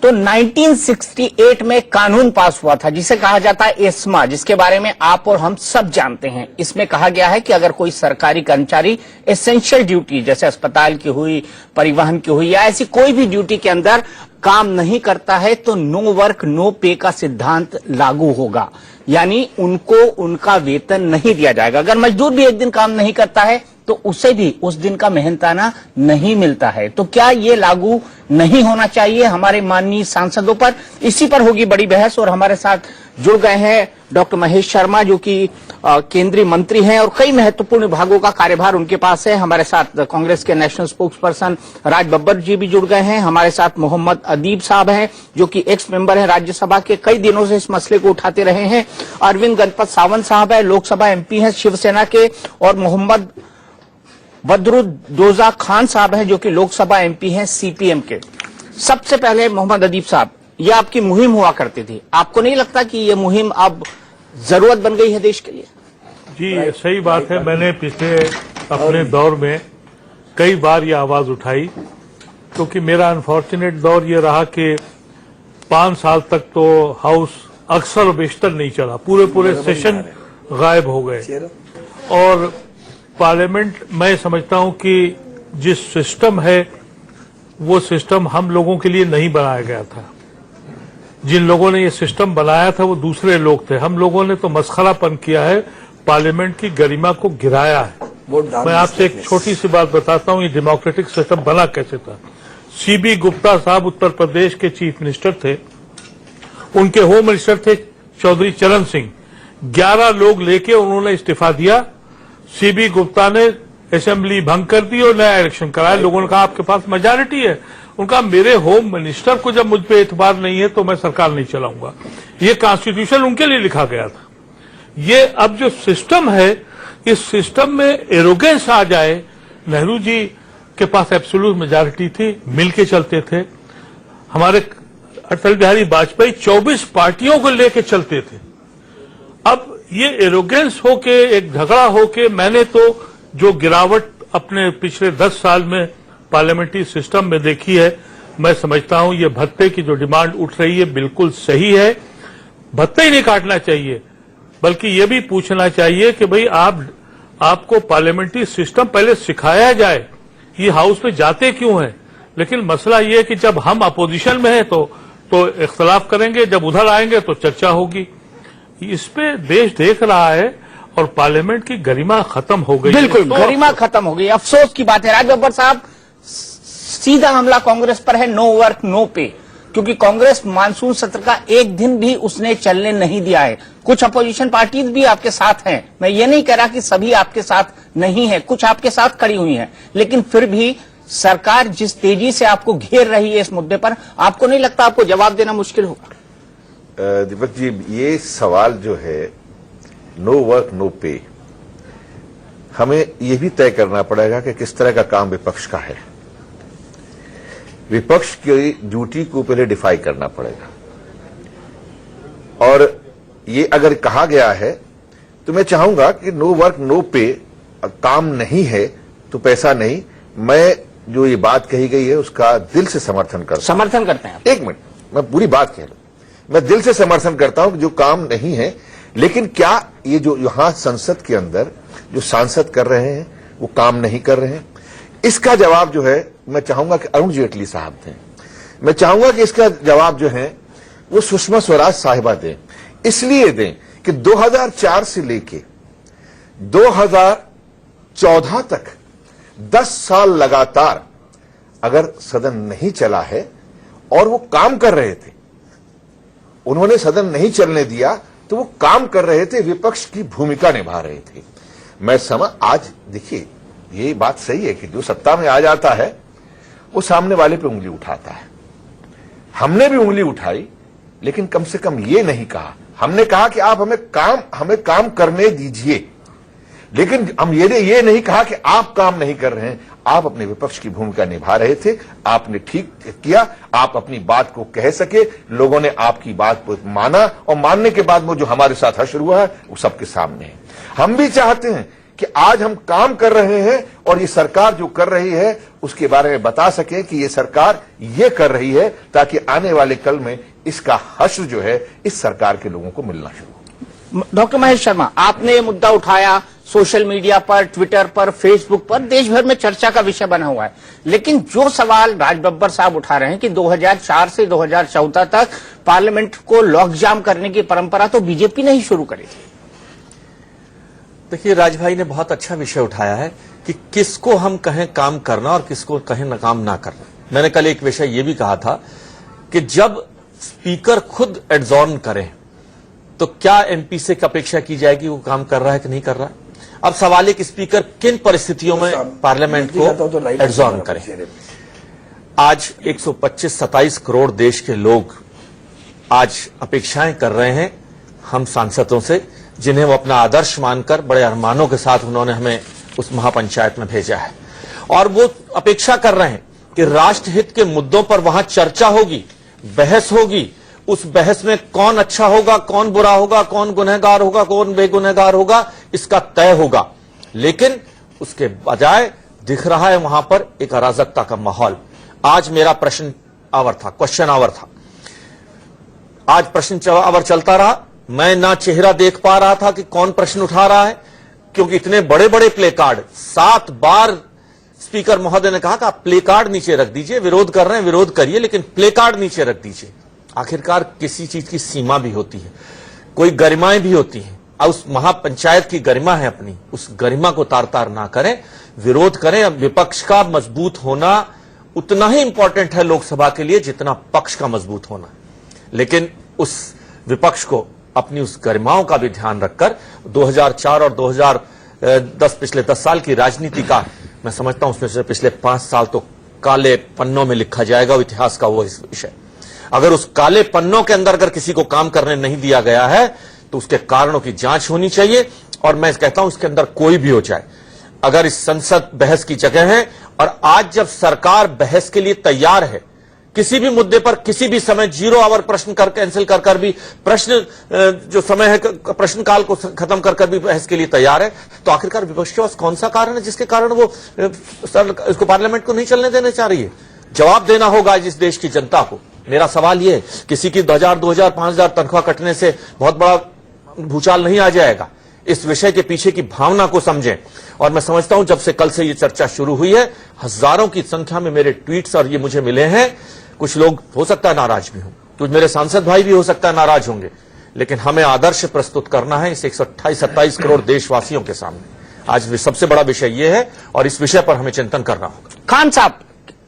तो 1968 में कानून पास हुआ था जिसे कहा जाता है एस्मा, जिसके बारे में आप और हम सब जानते हैं। इसमें कहा गया है कि अगर कोई सरकारी कर्मचारी एसेंशियल ड्यूटी जैसे अस्पताल की हुई, परिवहन की हुई या ऐसी कोई भी ड्यूटी के अंदर काम नहीं करता है तो नो वर्क नो पे का सिद्धांत लागू होगा, यानी उनको उनका वेतन नहीं दिया जाएगा। अगर मजदूर भी एक दिन काम नहीं करता है तो उसे भी उस दिन का मेहनताना नहीं मिलता है। तो क्या ये लागू नहीं होना चाहिए हमारे माननीय सांसदों पर? इसी पर होगी बड़ी बहस। और हमारे साथ जुड़ गए हैं डॉक्टर महेश शर्मा जो कि केंद्रीय मंत्री हैं और कई महत्वपूर्ण विभागों का कार्यभार उनके पास है। हमारे साथ कांग्रेस के national spokes person Raj Babbar जी भी जुड़ गए हैं। हमारे साथ मोहम्मद अदीब साहब हैं जो कि एक्स मेंबर हैं राज्यसभा के, कई दिनों से इस मसले को उठाते रहे हैं। अरविंद गणपत सावंत साहब है, लोकसभा एमपी हैं शिवसेना के। और मोहम्मद बदरुद्दोजा खान साहब हैं जो कि लोकसभा एमपी हैं सीपीएम के। सबसे पहले मोहम्मद अदीब साहब, ये आपकी मुहिम हुआ करती थी, आपको नहीं लगता कि ये मुहिम अब जरूरत बन गई है देश के लिए? जी सही बात है। मैंने पिछले अपने दौर में कई बार ये आवाज उठाई, क्योंकि मेरा अनफॉर्चुनेट दौर ये रहा कि 5 साल तक तो हाउस अक्सर बेशतर नहीं चला, पूरे सेशन गायब हो गए। और पार्लियामेंट, मैं समझता हूं कि जिस सिस्टम है वो सिस्टम हम लोगों के लिए नहीं बनाया गया था। जिन लोगों ने ये सिस्टम बनाया था वो दूसरे लोग थे। हम लोगों ने तो मस्खरापन किया है, पार्लियामेंट की गरिमा को गिराया है। मैं आपसे एक छोटी सी बात बताता हूं, ये डेमोक्रेटिक सिस्टम बना कैसे था। सीबी गुप्ता साहब उत्तर प्रदेश के चीफ मिनिस्टर थे, उनके होम मिनिस्टर थे चौधरी चरण सिंह। 11 लोग लेके उन्होंने इस्तीफा दिया। सीबी गुप्ता ने असेंबली भंग कर दी और नया इलेक्शन कराया। लोगों ने कहा आपके पास मेजॉरिटी है। उनका मेरे होम मिनिस्टर को जब मुझ पे एतबार नहीं है तो मैं सरकार नहीं चलाऊंगा। ये कॉन्स्टिट्यूशन उनके लिए लिखा गया था। ये अब जो सिस्टम है, इस सिस्टम में एरोगेंस आ जाए। नेहरू जी के पास एब्सोल्यूट मेजॉरिटी थी, मिलके चलते थे। हमारे अटल बिहारी वाजपेयी 24 पार्टियों को लेके चलते थे। अब ये एरोगेंस होके, एक झगड़ा होके, मैंने तो जो गिरावट अपने पिछले 10 साल में पार्लियामेंट्री सिस्टम में देखी है, मैं समझता हूं ये भत्ते की जो डिमांड उठ रही है बिल्कुल सही है। भत्ते ही नहीं काटना चाहिए, बल्कि ये भी पूछना चाहिए कि भाई आपको पार्लियामेंट्री सिस्टम पहले सिखाया जाए, ये हाउस में जाते क्यों हैं। लेकिन मसला ये है कि जब हम अपोजिशन में हैं तो इख्तलाफ करेंगे, जब उधर आएंगे तो चर्चा होगी। इस पे देश देख रहा है और पार्लियामेंट की गरिमा खत्म हो गई। बिल्कुल, गरिमा खत्म हो गई, अफसोस की बात है। राज बब्बर साहब, सीधा हमला कांग्रेस पर है, नो वर्क नो पे, क्योंकि कांग्रेस मानसून सत्र का एक दिन भी उसने चलने नहीं दिया है। कुछ अपोजिशन पार्टीज भी आपके साथ हैं, मैं ये नहीं कह रहा कि सभी आपके साथ नहीं है, कुछ आपके साथ खड़ी हुई हैं, लेकिन फिर भी सरकार जिस तेजी से आपको घेर रही है इस मुद्दे पर, आपको नहीं लगता आपको जवाब देना मुश्किल होगा? दीपक जी, ये सवाल जो है नो वर्क नो पे, हमें यह भी तय करना पड़ेगा कि किस तरह का काम विपक्ष का है। विपक्ष की ड्यूटी को पहले डिफाई करना पड़ेगा। और ये अगर कहा गया है तो मैं चाहूंगा कि नो वर्क नो पे, काम नहीं है तो पैसा नहीं। मैं जो ये बात कही गई है उसका दिल से समर्थन करते हैं। एक मिनट, मैं पूरी बात कह लूं। मैं दिल से समर्थन करता हूं कि जो काम नहीं है, लेकिन क्या ये जो यहां संसद के अंदर जो सांसद कर रहे हैं वो काम नहीं कर रहे हैं? इसका जवाब जो है मैं चाहूंगा कि अरुण जेटली साहब दें। मैं चाहूंगा कि इसका जवाब जो है वो सुषमा स्वराज साहिबा दें। इसलिए दें कि 2004 से लेके 2014 तक 10 साल लगातार अगर सदन नहीं चला है और वो काम कर रहे थे, उन्होंने सदन नहीं चलने दिया तो वो काम कर रहे थे, विपक्ष की भूमिका निभा रहे थे। मैं आज देखिए, ये बात सही है कि जो सत्ता में आ जाता है वो सामने वाले पे उंगली उठाता है। हमने भी उंगली उठाई, लेकिन कम से कम ये नहीं कहा। हमने कहा कि आप हमें काम करने दीजिए, लेकिन हम ये नहीं कहा कि आप काम नहीं कर रहे हैं। आप अपने विपक्ष की भूमिका निभा रहे थे, आपने ठीक किया, आप अपनी बात को कह सके, लोगों ने आपकी बात को माना, और मानने के बाद वो जो हमारे साथ हश्र हुआ है वो सबके सामने है। हम भी चाहते हैं कि आज हम काम कर रहे हैं और ये सरकार जो कर रही है उसके बारे में बता सकें कि ये सरकार ये कर रही है, ताकि आने वाले कल में इसका हश्र जो है इस सरकार के लोगों को मिलना शुरू हो। डॉक्टर महेश शर्मा, आपने ये मुद्दा उठाया, सोशल मीडिया पर, ट्विटर पर, फेसबुक पर देश भर में चर्चा का विषय बना हुआ है। लेकिन जो सवाल राज बब्बर साहब उठा रहे हैं कि 2004 से 2014 तक पार्लियामेंट को लॉकजाम करने की परंपरा तो बीजेपी ने ही शुरू करी थी। देखिए, राज भाई ने बहुत अच्छा विषय उठाया है कि किसको हम कहें काम करना और किसको कहें काम ना करना। मैंने कल एक विषय ये भी कहा था कि जब स्पीकर खुद एडजॉर्न करें तो क्या एमपी से अपेक्षा की जाएगी वो काम कर रहा है कि नहीं कर रहा है। अब सवाल है कि स्पीकर किन परिस्थितियों में पार्लियामेंट को एडजॉर्न करें। आज 125-27 करोड़ देश के लोग आज अपेक्षाएं कर रहे हैं हम सांसदों से, जिन्हें वो अपना आदर्श मानकर बड़े अरमानों के साथ उन्होंने हमें उस महापंचायत में भेजा है। और वो अपेक्षा कर रहे हैं कि राष्ट्रहित के मुद्दों पर वहां चर्चा होगी, बहस होगी। उस बहस में कौन अच्छा होगा, कौन बुरा होगा, कौन गुनहगार होगा, कौन बेगुनहगार होगा, इसका तय होगा। लेकिन उसके बजाय दिख रहा है वहां पर एक अराजकता का माहौल। आज मेरा क्वेश्चन आवर था। आज प्रश्न आवर चलता रहा। मैं ना चेहरा देख पा रहा था कि कौन प्रश्न उठा रहा है, क्योंकि इतने बड़े बड़े प्ले कार्ड 7 बार स्पीकर महोदय ने कहा कि आप प्ले कार्ड नीचे रख दीजिए, विरोध कर रहे हैं विरोध करिए, लेकिन प्ले कार्ड नीचे रख दीजिए। आखिरकार किसी चीज की सीमा भी होती है, कोई गरिमाएं भी होती हैं। और उस महापंचायत की गरिमा है अपनी, उस गरिमा को तार तार ना करें, विरोध करें। अब विपक्ष का मजबूत होना उतना ही इंपॉर्टेंट है लोकसभा के लिए जितना पक्ष का मजबूत होना। लेकिन उस विपक्ष को अपनी उस गरिमाओं का भी ध्यान रखकर 2004 और 2010 पिछले 10 साल की राजनीति का मैं समझता हूं उसमें से पिछले 5 साल तो काले पन्नों में लिखा जाएगा, वो इतिहास का वो विषय। अगर उस काले पन्नों के अंदर अगर किसी को काम करने नहीं दिया गया है तो उसके कारणों की जांच होनी चाहिए। और मैं कहता हूं इसके अंदर कोई भी हो जाए, अगर इस संसद बहस की जगह है और आज जब सरकार बहस के लिए तैयार है, किसी भी मुद्दे पर किसी भी समय 0 आवर प्रश्न कर कैंसिल कर भी प्रश्न जो समय है प्रश्न काल को खत्म कर भी बहस के लिए तैयार है, तो आखिरकार विपक्ष के पास कौन सा कारण है जिसके कारण वो इसको पार्लियामेंट को नहीं चलने देना चाह रही है। जवाब देना होगा आज इस देश की जनता को। मेरा सवाल यह है, किसी की 2000, 2000, 5000 तनख्वाह कटने से बहुत बड़ा भूचाल नहीं आ जाएगा। इस विषय के पीछे की भावना को समझें। और मैं समझता हूं जब से कल से ये चर्चा शुरू हुई है, हजारों की संख्या में मेरे ट्वीट्स और ये मुझे मिले हैं। कुछ लोग हो सकता है नाराज भी हों, कुछ मेरे सांसद भाई भी हो सकता है नाराज होंगे, लेकिन हमें आदर्श प्रस्तुत करना है इस 128-27 करोड़ देशवासियों के सामने। आज सबसे बड़ा विषय यह है और इस विषय पर हमें चिंतन करना होगा। खान साहब,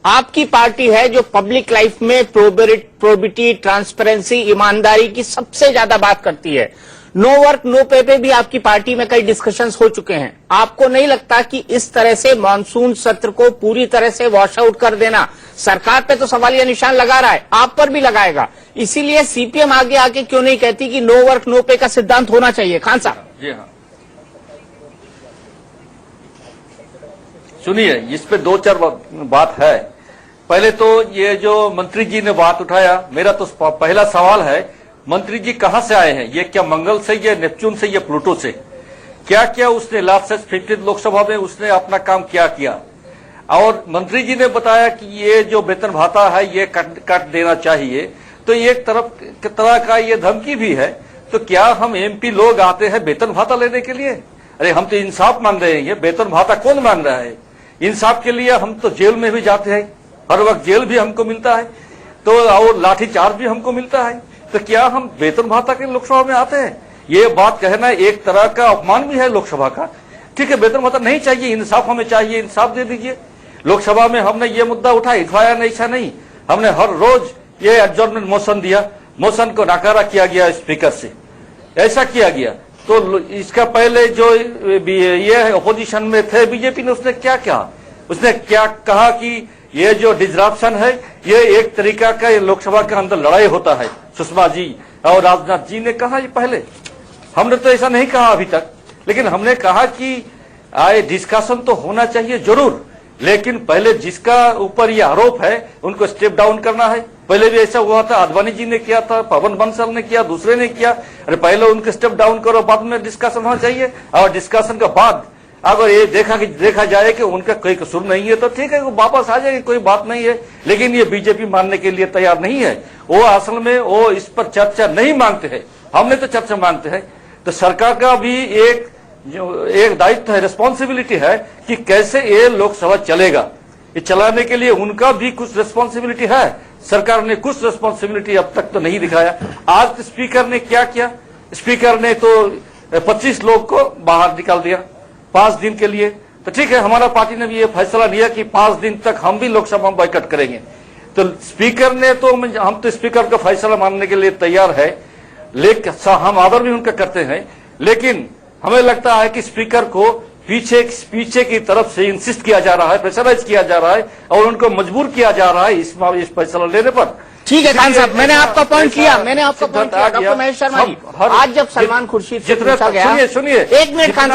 आपकी पार्टी है जो पब्लिक लाइफ में प्रोबिटी, ट्रांसपेरेंसी, ईमानदारी की सबसे ज्यादा बात करती है। नो वर्क नो पे पे भी आपकी पार्टी में कई डिस्कशंस हो चुके हैं। आपको नहीं लगता कि इस तरह से मानसून सत्र को पूरी तरह से वॉश आउट कर देना, सरकार पे तो सवालिया निशान लगा रहा है, आप पर भी लगाएगा, इसीलिए सीपीएम आगे आके क्यों नहीं कहती कि नो वर्क नो पे का सिद्धांत होना चाहिए? खान साहब जी हाँ, सुनिए, इस पे 2-4 बात है। पहले तो ये जो मंत्री जी ने बात उठाया, मेरा तो पहला सवाल है, मंत्री जी कहां से आए हैं? ये क्या मंगल से, ये नेपच्यून से, ये प्लूटो से? क्या क्या उसने लास्ट 50 लोकसभा में उसने अपना काम क्या किया? और मंत्री जी ने बताया कि ये जो वेतन भाता है ये काट देना चाहिए, तो एक तरह का ये धमकी भी है। तो क्या हम एमपी लोग आते हैं वेतन भाता लेने के लिए? अरे हम तो इंसाफ मांग रहे हैं, ये वेतन भाता कौन मांग रहा है? इंसाफ के लिए हम तो जेल में भी जाते हैं, हर वक्त जेल भी हमको मिलता है, तो और लाठीचार्ज भी हमको मिलता है। तो क्या हम वेतन भाता के लोकसभा में आते हैं? ये बात कहना एक तरह का अपमान भी है लोकसभा का। ठीक है, वेतन भाता नहीं चाहिए, इंसाफ हमें चाहिए, इंसाफ दे दीजिए। लोकसभा में हमने ये मुद्दा उठाया नहीं, ऐसा नहीं, हमने हर रोज ये एडजॉर्नमेंट मोशन दिया, मोशन को नकारा किया गया स्पीकर से, ऐसा किया गया। तो इसका पहले जो ये अपोजिशन में थे बीजेपी ने, उसने क्या कहा? उसने क्या कहा कि ये जो डिसरप्शन है ये एक तरीका का लोकसभा के अंदर लड़ाई होता है। सुषमा जी और राजनाथ जी ने कहा ये पहले, हमने तो ऐसा नहीं कहा अभी तक, लेकिन हमने कहा कि आए डिस्कशन तो होना चाहिए जरूर, लेकिन पहले जिसका ऊपर ये आरोप है उनको स्टेप डाउन करना है। पहले भी ऐसा हुआ था, आडवाणी जी ने किया था, पवन बंसल ने किया, दूसरे ने किया। अरे पहले उनको स्टेप डाउन करो, बाद में डिस्कशन होना चाहिए, और डिस्कशन के बाद अगर ये देखा जाए कि उनका कोई कसूर नहीं है तो ठीक है, वो वापस आ जाएगी, कोई बात नहीं है। लेकिन ये बीजेपी मानने के लिए तैयार नहीं है। वो असल में वो इस पर चर्चा नहीं मांगते हैं, हमने तो चर्चा मांगते हैं। तो सरकार का भी एक दायित्व है, रिस्पॉन्सिबिलिटी है कि कैसे ये लोकसभा चलेगा। ये चलाने के लिए उनका भी कुछ रिस्पॉन्सिबिलिटी है। सरकार ने कुछ रिस्पॉन्सिबिलिटी अब तक तो नहीं दिखाया। आज तो स्पीकर ने क्या किया, स्पीकर ने तो 25 लोग को बाहर निकाल दिया 5 दिन के लिए। तो ठीक है, हमारा पार्टी ने भी ये फैसला लिया कि 5 दिन तक हम भी लोकसभा में बॉयकॉट करेंगे। तो स्पीकर ने तो, हम तो स्पीकर का फैसला मानने के लिए तैयार है, लेकिन हम आदर भी उनका करते हैं। लेकिन हमें लगता है कि स्पीकर को पीछे की तरफ से इंसिस्ट किया जा रहा है, प्रेशराइज किया जा रहा है और उनको मजबूर किया जा रहा है इस फैसला लेने पर। ठीक है खान साहब, मैंने आपका पॉइंट किया, डॉक्टर महेश शर्मा जी। आज जब सलमान खुर्शीद से पूछा गया, सुनिए एक मिनट खान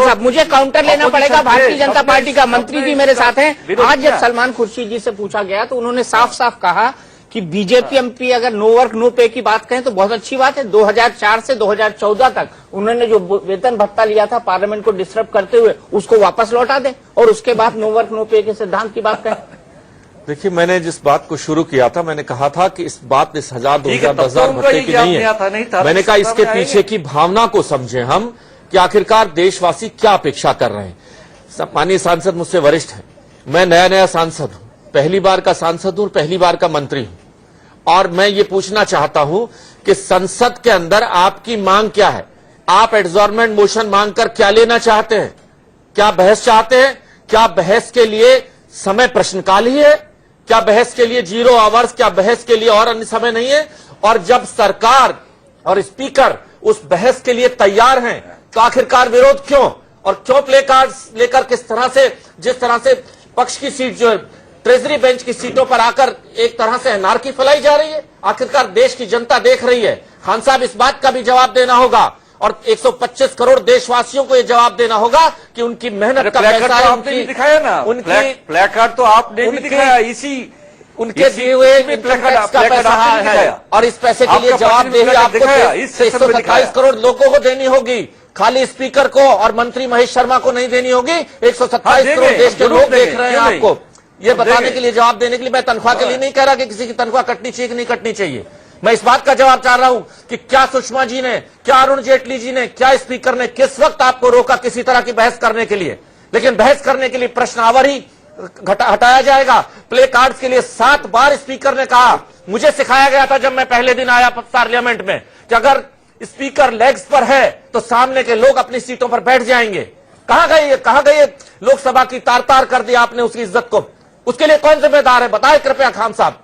साहब, मुझे काउंटर लेना पड़ेगा। भारतीय जनता पार्टी का मंत्री जी मेरे साथ हैं। आज जब सलमान खुर्शीद जी से पूछा गया तो उन्होंने साफ साफ कहा कि बीजेपी एमपी अगर नो वर्क नो पे की बात कहें तो बहुत अच्छी बात है। 2004 से 2014 तक उन्होंने जो वेतन भत्ता लिया था पार्लियामेंट को डिस्टर्ब करते हुए, उसको वापस लौटा दें और उसके बाद नो वर्क नो पे के सिद्धांत की बात कहें। देखिए, मैंने जिस बात को शुरू किया था, मैंने कहा था कि इस बात इस 1000, 2000, 10,000 भत्ते की नहीं है। मैंने कहा इसके पीछे की भावना को समझे हम कि आखिरकार देशवासी क्या अपेक्षा कर रहे हैं। माननीय सांसद मुझसे वरिष्ठ हैं, मैं नया सांसद हूं, पहली बार का सांसद हूं, पहली बार का मंत्री हूं, और मैं ये पूछना चाहता हूं कि संसद के अंदर आपकी मांग क्या है? आप एडजॉर्नमेंट मोशन मांगकर क्या लेना चाहते हैं? क्या बहस चाहते हैं? क्या बहस के लिए समय प्रश्नकाल ही है? क्या बहस के लिए 0 आवर्स, क्या बहस के लिए और अन्य समय नहीं है? और जब सरकार और स्पीकर उस बहस के लिए तैयार हैं तो आखिरकार विरोध क्यों? और क्यों प्ले कार्ड्स लेकर जिस तरह से पक्ष की सीट जो है ट्रेजरी बेंच की सीटों पर आकर एक तरह से अनार्की फैलाई जा रही है? आखिरकार देश की जनता देख रही है। खान साहब, इस बात का भी जवाब देना होगा और 125 करोड़ देशवासियों को यह जवाब देना होगा कि उनकी मेहनत का पैसा है। आपने भी दिखाया ना, उनकी प्लेकार्ड तो आपने भी दिखाया, उनके दिए हुए टैक्स का पैसा है और इस पैसे के लिए जवाबदेही आपको 127 करोड़ लोगों को देनी होगी, खाली स्पीकर को और मंत्री महेश शर्मा को नहीं देनी होगी। 127 करोड़ देश के लोग देख रहे हैं आपको। ये बताने के लिए, जवाब देने के लिए, मैं तनख्वाह के लिए नहीं कह रहा कि किसी की तनख्वाह कटनी चाहिए कि नहीं कटनी चाहिए। मैं इस बात का जवाब चाह रहा हूं कि क्या सुषमा जी ने, क्या अरुण जेटली जी ने, क्या स्पीकर ने किस वक्त आपको रोका किसी तरह की बहस करने के लिए? लेकिन बहस करने के लिए प्रश्नावली ही हटाया जाएगा। प्ले कार्ड्स के लिए 7 बार स्पीकर ने कहा। मुझे सिखाया गया था जब मैं पहले दिन आया पार्लियामेंट में कि अगर स्पीकर लेग्स पर है तो सामने के लोग अपनी सीटों पर बैठ जाएंगे। कहां गई लोकसभा की तार कर दिया आपने उसकी इज्जत को। उसके लिए कौन जिम्मेदार है, बताए कृपया खान साहब।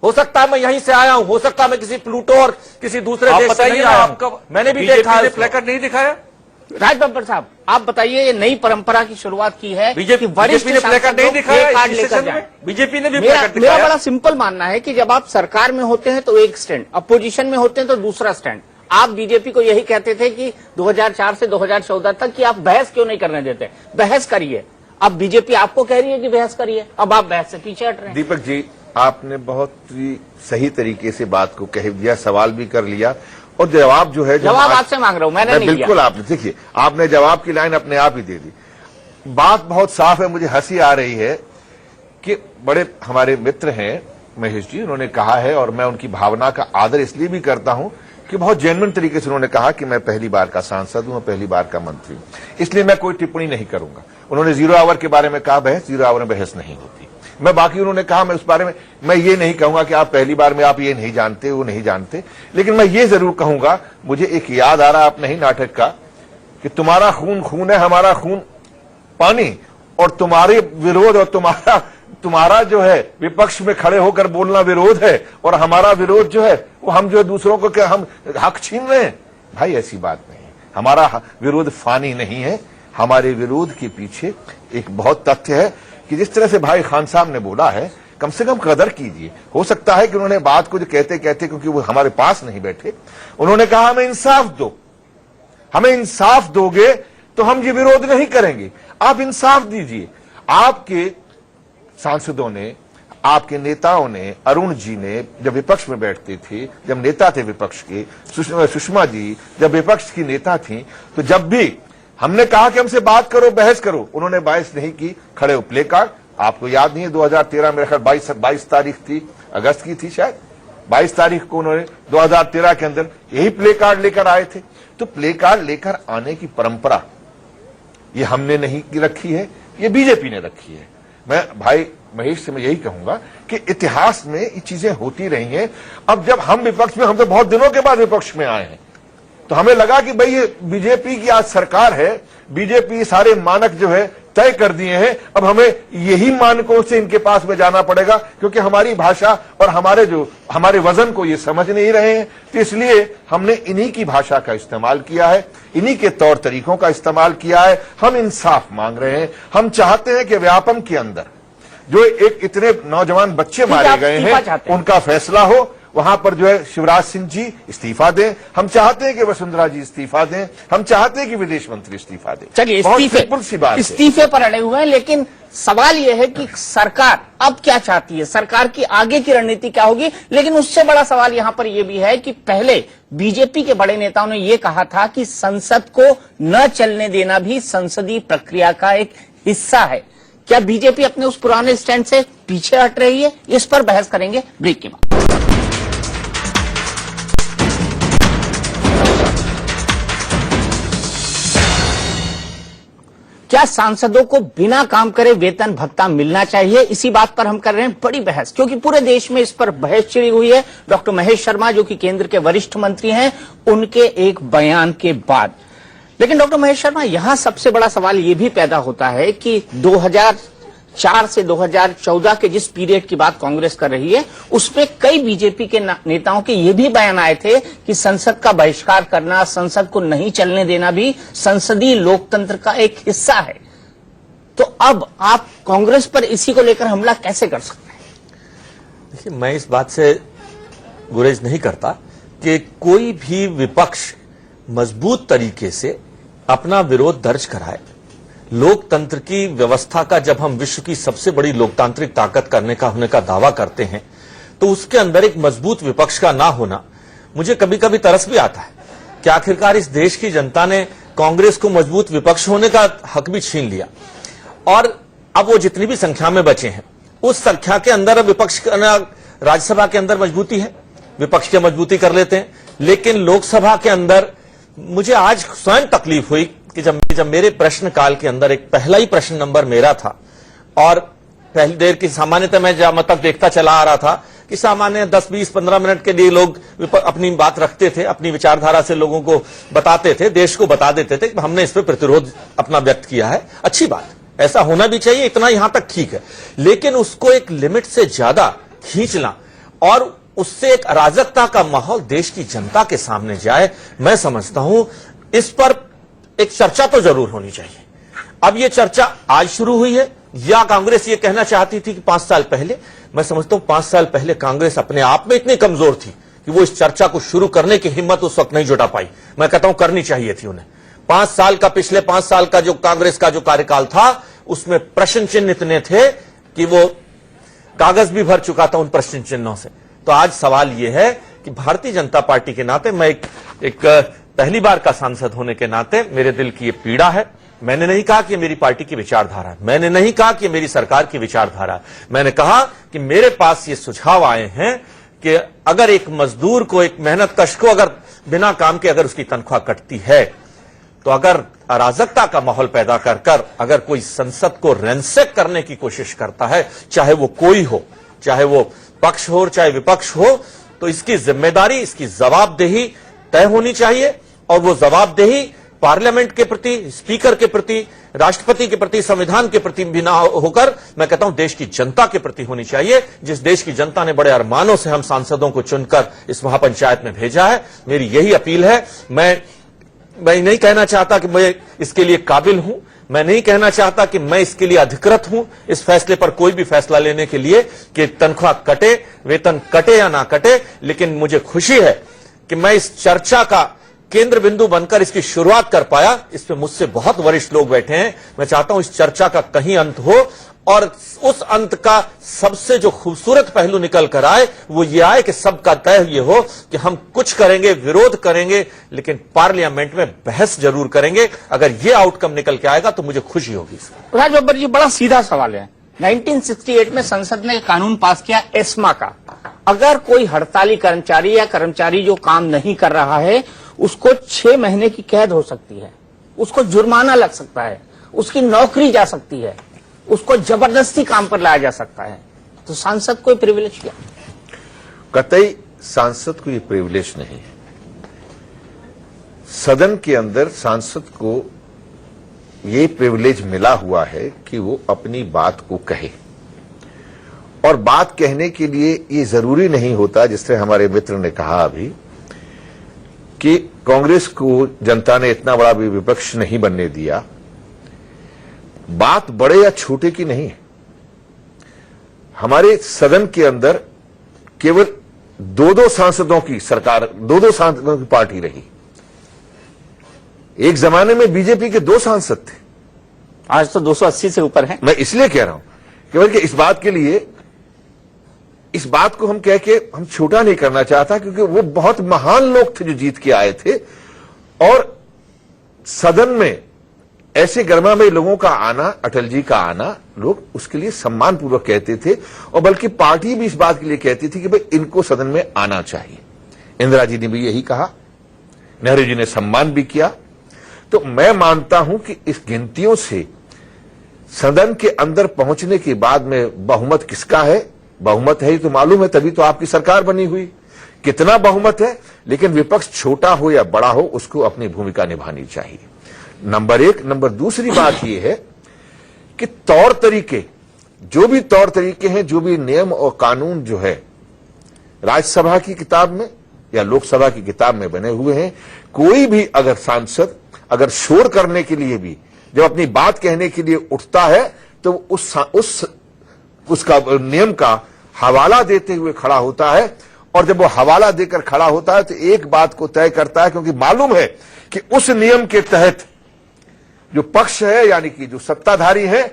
हो सकता है मैं यहीं से आया हूं, हो सकता है मैं किसी प्लूटो और किसी दूसरे देश से नहीं आया हूं। मैंने भी देखा, प्लेकार्ड नहीं दिखाया। राज बब्बर साहब, आप बताइए, ये नई परंपरा की शुरुआत की है। बीजेपी ने प्लेकार्ड नहीं दिखाया लेकर जाए। बीजेपी ने भी प्लेकार्ड दिखाया। मेरा बड़ा सिंपल मानना है कि जब आप सरकार में होते हैं तो एक स्टैंड, अपोजिशन में होते हैं तो दूसरा स्टैंड। आप बीजेपी को यही कहते थे कि 2004 से 2014 तक कि आप बहस क्यों नहीं करने देते, बहस करिए। अब बीजेपी आपको कह रही है कि बहस करिए, अब आप बहस से पीछे हट रहे हैं। दीपक जी, आपने बहुत ही सही तरीके से बात को कह दिया, सवाल भी कर लिया और जवाब जो है, जवाब आपसे मांग रहा हूं, मैंने नहीं बिल्कुल दिया। आपने, देखिए, आपने जवाब की लाइन अपने आप ही दे दी। बात बहुत साफ है, मुझे हंसी आ रही है कि बड़े हमारे मित्र हैं महेश जी, उन्होंने कहा है और मैं उनकी भावना का आदर इसलिए भी करता हूं कि बहुत जेन्युइन तरीके से उन्होंने कहा कि मैं पहली बार का सांसद हूं, पहली बार का मंत्री हूं, इसलिए मैं कोई टिप्पणी नहीं करूंगा। उन्होंने 0 आवर के बारे में कहा, बहस 0 आवर में बहस नहीं होती। मैं बाकी उन्होंने कहा, मैं उस बारे में मैं ये नहीं कहूंगा कि आप पहली बार में आप ये नहीं जानते, वो नहीं जानते, लेकिन मैं ये जरूर कहूंगा, मुझे एक याद आ रहा अपने ही नाटक का कि तुम्हारा खून खून है, हमारा खून पानी, और तुम्हारे विरोध और तुम्हारा जो है विपक्ष में खड़े होकर बोलना विरोध है और हमारा विरोध जो है वो हम जो है दूसरों को क्या हम हक छीन रहे हैं। भाई ऐसी बात नहीं है, हमारा विरोध फानी नहीं है। हमारे विरोध के पीछे एक बहुत तथ्य है कि जिस तरह से भाई खान साहब ने बोला है, कम से कम कदर कीजिए। हो सकता है कि उन्होंने बात को जो कहते कहते, क्योंकि वो हमारे पास नहीं बैठे, उन्होंने कहा हमें इंसाफ दो, हमें इंसाफ दोगे तो हम ये विरोध नहीं करेंगे। आप इंसाफ दीजिए। आपके सांसदों ने, आपके नेताओं ने, अरुण जी ने जब विपक्ष में बैठते थे, जब नेता थे विपक्ष के, सुषमा जी जब विपक्ष की नेता थी, तो जब भी हमने कहा कि हमसे बात करो, बहस करो, उन्होंने बहस नहीं की, खड़े हो प्ले कार्ड। आपको याद नहीं है 2013 मेरे ख्याल 22 तारीख थी, अगस्त की थी शायद, 22 तारीख को उन्होंने 2013 के अंदर यही प्ले कार्ड लेकर आए थे। तो प्ले कार्ड लेकर आने की परंपरा ये हमने नहीं रखी है, ये बीजेपी ने रखी है। मैं भाई महेश से मैं यही कहूंगा कि इतिहास में ये चीजें होती रही हैं। अब जब हम विपक्ष में, हम तो बहुत दिनों के बाद विपक्ष में आए हैं, तो हमें लगा कि भाई ये बीजेपी की आज सरकार है, बीजेपी सारे मानक जो है तय कर दिए हैं, अब हमें यही मानकों से इनके पास में जाना पड़ेगा, क्योंकि हमारी भाषा और हमारे वजन को ये समझ नहीं रहे हैं। तो इसलिए हमने इन्हीं की भाषा का इस्तेमाल किया है, इन्हीं के तौर तरीकों का इस्तेमाल किया है। हम इंसाफ मांग रहे हैं। हम चाहते हैं कि व्यापम के अंदर जो एक इतने नौजवान बच्चे मारे गए हैं उनका फैसला हो। वहां पर जो है शिवराज सिंह जी इस्तीफा दें, हम चाहते हैं कि वसुंधरा जी इस्तीफा दें, हम चाहते हैं कि विदेश मंत्री इस्तीफा दें। चलिए, इस्तीफे पर अड़े हुए हैं, लेकिन सवाल यह है कि सरकार अब क्या चाहती है, सरकार की आगे की रणनीति क्या होगी। लेकिन उससे बड़ा सवाल यहां पर यह भी है कि पहले बीजेपी के बड़े नेताओं ने यह कहा था कि संसद को न चलने देना भी संसदीय प्रक्रिया का एक हिस्सा है। क्या बीजेपी अपने उस पुराने स्टैंड से पीछे हट रही है? इस पर बहस करेंगे ब्रेक के बाद। क्या सांसदों को बिना काम करे वेतन भत्ता मिलना चाहिए? इसी बात पर हम कर रहे हैं बड़ी बहस, क्योंकि पूरे देश में इस पर बहस छिड़ी हुई है। डॉक्टर महेश शर्मा जो कि केंद्र के वरिष्ठ मंत्री हैं, उनके एक बयान के बाद। लेकिन डॉक्टर महेश शर्मा, यहां सबसे बड़ा सवाल यह भी पैदा होता है कि 2004 से 2014 के जिस पीरियड की बात कांग्रेस कर रही है, उसमें कई बीजेपी के नेताओं के ये भी बयान आए थे कि संसद का बहिष्कार करना, संसद को नहीं चलने देना भी संसदीय लोकतंत्र का एक हिस्सा है। तो अब आप कांग्रेस पर इसी को लेकर हमला कैसे कर सकते हैं? देखिए, मैं इस बात से गुरेज नहीं करता कि कोई भी विपक्ष मजबूत तरीके से अपना विरोध दर्ज कराए। लोकतंत्र की व्यवस्था का जब हम विश्व की सबसे बड़ी लोकतांत्रिक ताकत करने का होने का दावा करते हैं, तो उसके अंदर एक मजबूत विपक्ष का ना होना मुझे कभी कभी तरस भी आता है कि आखिरकार इस देश की जनता ने कांग्रेस को मजबूत विपक्ष होने का हक भी छीन लिया, और अब वो जितनी भी संख्या में बचे हैं उस संख्या के अंदर अब विपक्ष राज्यसभा के अंदर मजबूती है, विपक्ष की मजबूती कर लेते हैं। लेकिन लोकसभा के अंदर मुझे आज स्वयं तकलीफ हुई कि जब मेरे प्रश्न काल के अंदर एक पहला ही प्रश्न नंबर मेरा था, और पहली देर की सामान्यतः मैं जहां तक देखता चला आ रहा था कि सामान्य 10, 20, 15 मिनट के लिए लोग अपनी बात रखते थे, अपनी विचारधारा से लोगों को बताते थे, देश को बता देते थे कि हमने इस पर प्रतिरोध अपना व्यक्त किया है। अच्छी बात, ऐसा होना भी चाहिए, इतना यहां तक ठीक है। लेकिन उसको एक लिमिट से ज्यादा खींचना और उससे एक अराजकता का माहौल देश की जनता के सामने जाए, मैं समझता हूं इस पर एक चर्चा तो जरूर होनी चाहिए। अब यह चर्चा आज शुरू हुई है या कांग्रेस ये कहना चाहती थी कि 5 साल पहले? मैं समझता हूं 5 साल पहले कांग्रेस अपने आप में इतनी कमजोर थी कि वो इस चर्चा को शुरू करने की हिम्मत उस वक्त नहीं जुटा पाई। मैं कहता हूं करनी चाहिए थी उन्हें। 5 साल का, पिछले 5 साल का जो कांग्रेस का जो कार्यकाल था, उसमें प्रश्न चिन्ह इतने थे कि वो कागज भी भर चुका था उन प्रश्न चिन्हों से। तो आज सवाल यह है कि भारतीय जनता पार्टी के नाते, मैं एक पहली बार का सांसद होने के नाते मेरे दिल की ये पीड़ा है। मैंने नहीं कहा कि मेरी पार्टी की विचारधारा है, मैंने नहीं कहा कि मेरी सरकार की विचारधारा है, मैंने कहा कि मेरे पास ये सुझाव आए हैं कि अगर एक मजदूर को, एक मेहनतकश को अगर बिना काम के अगर उसकी तनख्वाह कटती है, तो अगर अराजकता का माहौल पैदा कर अगर कोई संसद को रैंसेक करने की कोशिश करता है, चाहे वो कोई हो, चाहे वो पक्ष हो चाहे विपक्ष हो, तो इसकी जिम्मेदारी, इसकी जवाबदेही तय होनी चाहिए। और वो जवाबदेही पार्लियामेंट के प्रति, स्पीकर के प्रति, राष्ट्रपति के प्रति, संविधान के प्रति भी ना होकर, मैं कहता हूं देश की जनता के प्रति होनी चाहिए, जिस देश की जनता ने बड़े अरमानों से हम सांसदों को चुनकर इस महापंचायत में भेजा है। मेरी यही अपील है। मैं नहीं कहना चाहता कि मैं इसके लिए काबिल हूं, मैं नहीं कहना चाहता कि मैं इसके लिए अधिकृत हूं, इस फैसले पर कोई भी फैसला लेने के लिए कि तनख्वाह कटे, वेतन कटे या ना कटे। लेकिन मुझे खुशी है कि मैं इस चर्चा का केंद्र बिंदु बनकर इसकी शुरुआत कर पाया। इस पे मुझसे बहुत वरिष्ठ लोग बैठे हैं। मैं चाहता हूं इस चर्चा का कहीं अंत हो और उस अंत का सबसे जो खूबसूरत पहलू निकल कर आए वो ये आए कि सबका तय ये हो कि हम कुछ करेंगे, विरोध करेंगे, लेकिन पार्लियामेंट में बहस जरूर करेंगे। अगर ये आउटकम निकल के आएगा तो मुझे खुशी होगी। राज बब्बर जी, बड़ा सीधा सवाल है। 1968 में संसद ने कानून पास किया एस्मा का। अगर कोई हड़ताली कर्मचारी या कर्मचारी जो काम नहीं कर रहा है, उसको 6 महीने की कैद हो सकती है, उसको जुर्माना लग सकता है, उसकी नौकरी जा सकती है, उसको जबरदस्ती काम पर लाया जा सकता है। तो सांसद को प्रिविलेज क्या? कतई सांसद को ये प्रिविलेज नहीं है। सदन के अंदर सांसद को ये प्रिविलेज मिला हुआ है कि वो अपनी बात को कहे, और बात कहने के लिए ये जरूरी नहीं होता, जिस तरह हमारे मित्र ने कहा अभी, कि कांग्रेस को जनता ने इतना बड़ा भी विपक्ष नहीं बनने दिया। बात बड़े या छोटे की नहीं है। हमारे सदन के अंदर केवल 2-2 सांसदों की सरकार, 2-2 सांसदों की पार्टी रही। एक जमाने में बीजेपी के 2 सांसद थे, आज तो 280 से ऊपर है। मैं इसलिए कह रहा हूं केवल कि इस बात के लिए, इस बात को हम कह के हम छोटा नहीं करना चाहता, क्योंकि वो बहुत महान लोग थे जो जीत के आए थे, और सदन में ऐसे गर्मामय लोगों का आना, अटल जी का आना, लोग उसके लिए सम्मानपूर्वक कहते थे, और बल्कि पार्टी भी इस बात के लिए कहती थी कि भाई इनको सदन में आना चाहिए। इंदिरा जी ने भी यही कहा, नेहरू जी ने सम्मान भी किया। तो मैं मानता हूं कि इस गिनतियों से सदन के अंदर पहुंचने के बाद में बहुमत किसका है, बहुमत है तो मालूम है, तभी तो आपकी सरकार बनी हुई। कितना बहुमत है, लेकिन विपक्ष छोटा हो या बड़ा हो, उसको अपनी भूमिका निभानी चाहिए, नंबर 1। नंबर दूसरी बात यह है कि तौर तरीके, जो भी तौर तरीके हैं, जो भी नियम और कानून जो है राज्यसभा की किताब में या लोकसभा की किताब में बने हुए हैं, कोई भी अगर सांसद अगर शोर करने के लिए भी जब अपनी बात कहने के लिए उठता है, तो उसका नियम का हवाला देते हुए खड़ा होता है, और जब वो हवाला देकर खड़ा होता है तो एक बात को तय करता है, क्योंकि मालूम है कि उस नियम के तहत जो पक्ष है, यानी कि जो सत्ताधारी है,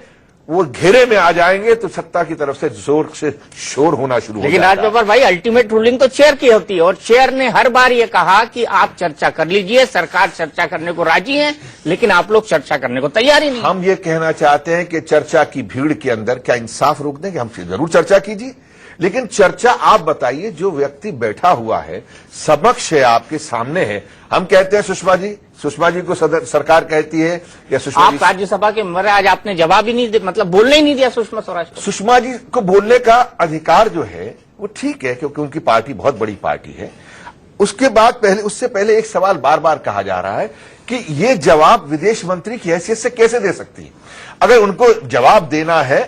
वो घेरे में आ जाएंगे, तो सत्ता की तरफ से जोर से शोर होना शुरू हो जाएगा। लेकिन राज बब्बर भाई, अल्टीमेट रूलिंग तो चेयर की होती है, और चेयर ने हर बार ये कहा कि आप चर्चा कर लीजिए, सरकार चर्चा करने को राजी है, लेकिन आप लोग चर्चा करने को तैयार ही नहीं। हम ये कहना चाहते हैं कि चर्चा की भीड़ के अंदर क्या इंसाफ रोक दें कि हम जरूर चर्चा कीजिए, लेकिन चर्चा आप बताइए, जो व्यक्ति बैठा हुआ है, समक्ष है, आपके सामने है। हम कहते हैं सुषमा जी को सरकार कहती है, या सुषमा आप राज्यसभा के मेंबर, आज आपने जवाब ही नहीं, मतलब बोलने ही नहीं दिया सुषमा स्वराज को। सुषमा जी को बोलने का अधिकार जो है वो ठीक है, क्योंकि उनकी पार्टी बहुत बड़ी पार्टी है। उसके बाद उससे पहले एक सवाल बार बार कहा जा रहा है कि ये जवाब विदेश मंत्री की हैसियत से कैसे दे सकती है। अगर उनको जवाब देना है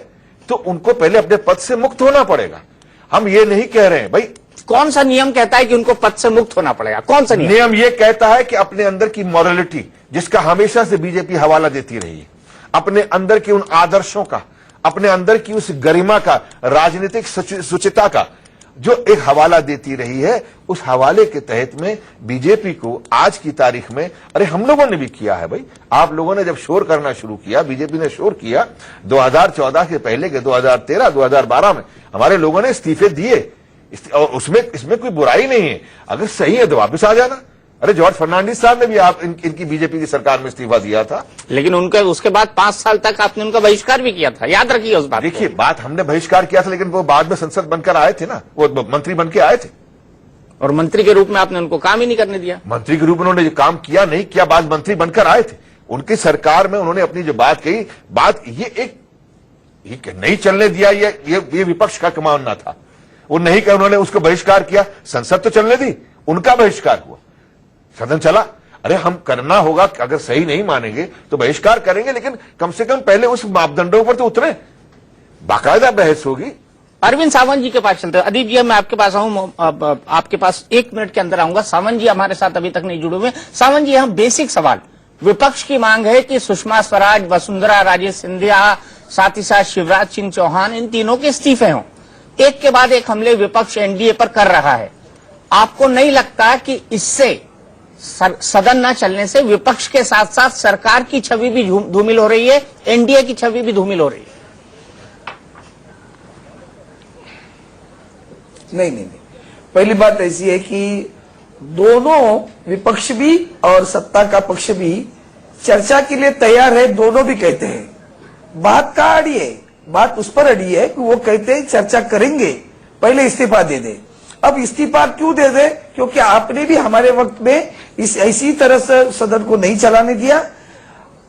तो उनको पहले अपने पद से मुक्त होना पड़ेगा। हम ये नहीं कह रहे हैं भाई, कौन सा नियम कहता है कि उनको पद से मुक्त होना पड़ेगा? कौन सा नियम ये कहता है कि अपने अंदर की मॉरलिटी, जिसका हमेशा से बीजेपी हवाला देती रही है, अपने अंदर के उन आदर्शों का, अपने अंदर की उस गरिमा का, राजनीतिक सुचिता का जो एक हवाला देती रही है, उस हवाले के तहत में बीजेपी को आज की तारीख में, अरे हम लोगों ने भी किया है भाई, आप लोगों ने जब शोर करना शुरू किया, बीजेपी ने शोर किया 2014 के पहले के 2013, 2012 में हमारे लोगों ने इस्तीफे दिए, और इसमें कोई बुराई नहीं है। अगर सही है तो वापस आ जाना। अरे जॉर्ज फर्नांडिस साहब ने भी इनकी बीजेपी की सरकार में इस्तीफा दिया था, लेकिन उसके बाद 5 साल तक आपने उनका बहिष्कार भी किया था, याद रखिए उस बात। देखिए, बात हमने बहिष्कार किया था, लेकिन वो बाद में संसद बनकर आए थे ना, वो मंत्री बन के आए थे, और मंत्री के रूप में आपने उनको काम ही नहीं करने दिया। मंत्री के रूप में उन्होंने जो काम किया नहीं किया, बाद मंत्री बनकर आए थे। उनकी सरकार में उन्होंने अपनी जो बात कही, बात ये नहीं चलने दिया, ये विपक्ष का मानना था। वो नहीं कहा, उन्होंने उसको बहिष्कार किया, संसद तो चलने दी, उनका बहिष्कार हुआ, सदन चला। अरे हम करना होगा, अगर सही नहीं मानेंगे तो बहिष्कार करेंगे, लेकिन कम से कम पहले उस मापदंडों पर तो उतरे, बाकायदा बहस होगी। अरविंद सावंत जी के पास चलते हैं। अदीप जी, मैं आपके पास आऊं, आपके पास 1 मिनट के अंदर आऊंगा। सावंत जी हमारे साथ अभी तक नहीं जुड़े हुए। सावंत जी, यहाँ बेसिक सवाल, विपक्ष की मांग है कि सुषमा स्वराज, वसुंधरा राजे सिंधिया, साथ ही साथ शिवराज सिंह चौहान, इन तीनों के इस्तीफे हों। एक के बाद एक हमले विपक्ष एनडीए पर कर रहा है। आपको नहीं लगता कि इससे सदन न चलने से विपक्ष के साथ साथ सरकार की छवि भी धूमिल हो रही है, एनडीए की छवि भी धूमिल हो रही है? नहीं। पहली बात ऐसी है कि दोनों विपक्ष भी और सत्ता का पक्ष भी चर्चा के लिए तैयार है, दोनों भी कहते हैं। बात का अड़ी है, बात उस पर अड़ी है कि वो कहते हैं चर्चा करेंगे, पहले इस्तीफा दे दे। अब इस्तीफा क्यों दे दे? क्योंकि आपने भी हमारे वक्त में इसी तरह से सदन को नहीं चलाने दिया।